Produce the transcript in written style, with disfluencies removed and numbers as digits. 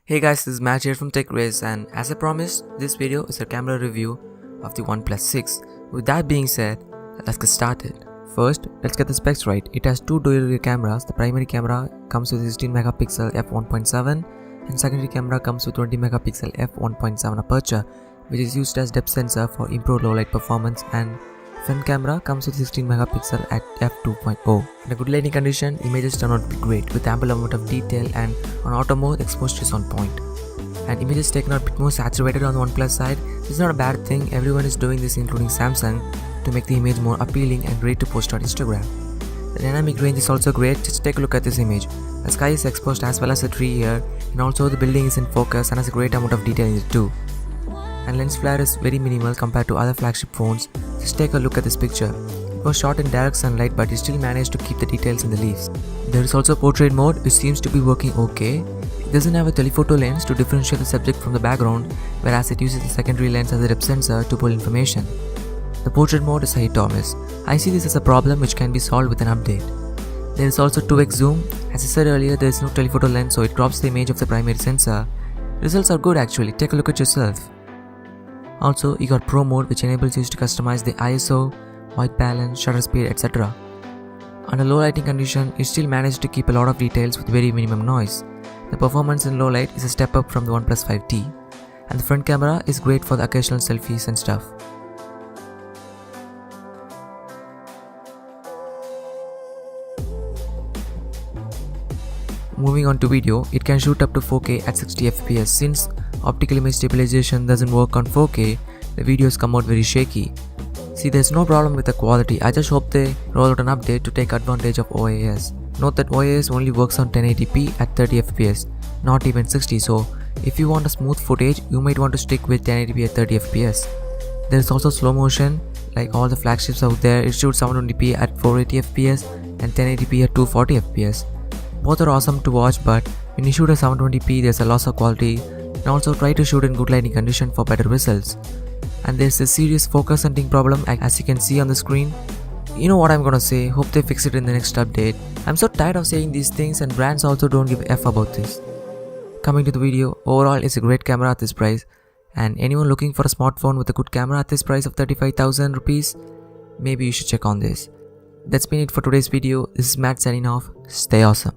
Hey guys, this is Matt here from TechRace, and as I promised, this video is a camera review of the OnePlus 6. With that being said, let's get started. First, let's get the specs right. It has two dual rear cameras. The primary camera comes with 16 megapixel f1.7 and secondary camera comes with 20 megapixel f1.7 aperture, which is used as depth sensor for improved low light performance, and front camera comes with 16 megapixel at f2.0. In a good lighting condition, images turn out to be great with ample amount of detail, and on auto mode, exposure is on point. And images taken out a bit more saturated on the OnePlus side. This is not a bad thing. Everyone is doing this, including Samsung, to make the image more appealing and great to post on Instagram. The dynamic range is also great. Just take a look at this image. The sky is exposed as well as a tree here, and also the building is in focus and has a great amount of detail in it too. And lens flare is very minimal compared to other flagship phones. Just take a look at this picture. It was shot in direct sunlight, but you still managed to keep the details in the leaves. There is also portrait mode, which seems to be working okay. It doesn't have a telephoto lens to differentiate the subject from the background, whereas it uses the secondary lens as a depth sensor to pull information. The portrait mode is a hit or miss. I see this as a problem which can be solved with an update. There is also 2x zoom. As I said earlier, there is no telephoto lens, so it crops the image of the primary sensor. Results are good actually, take a look at yourself. Also, you got Pro mode, which enables you to customize the ISO, white balance, shutter speed, etc. Under low lighting condition, you still manage to keep a lot of details with very minimum noise. The performance in low light is a step up from the OnePlus 5T, and the front camera is great for the occasional selfies and stuff. Moving on to video, it can shoot up to 4K at 60 fps. Since optical image stabilization doesn't work on 4K, the videos come out very shaky. See, there's no problem with the quality. I just hope they roll out an update to take advantage of OIS. Note that OIS only works on 1080p at 30 fps, not even 60, so if you want a smooth footage, you might want to stick with 1080p at 30 fps. There is also slow motion. Like all the flagships out there, it shoots 720p at 480 fps and 1080p at 240 fps. Both are awesome to watch, but when you shoot at 720p, there's a loss of quality, and also try to shoot in good lighting condition for better results. And there's a serious focus hunting problem, as you can see on the screen. You know what I'm gonna say, hope they fix it in the next update. I'm so tired of saying these things, and brands also don't give a F about this. Coming to the video, overall it's a great camera at this price, and anyone looking for a smartphone with a good camera at this price of 35,000 rupees, maybe you should check on this. That's been it for today's video. This is Matt signing off. Stay awesome.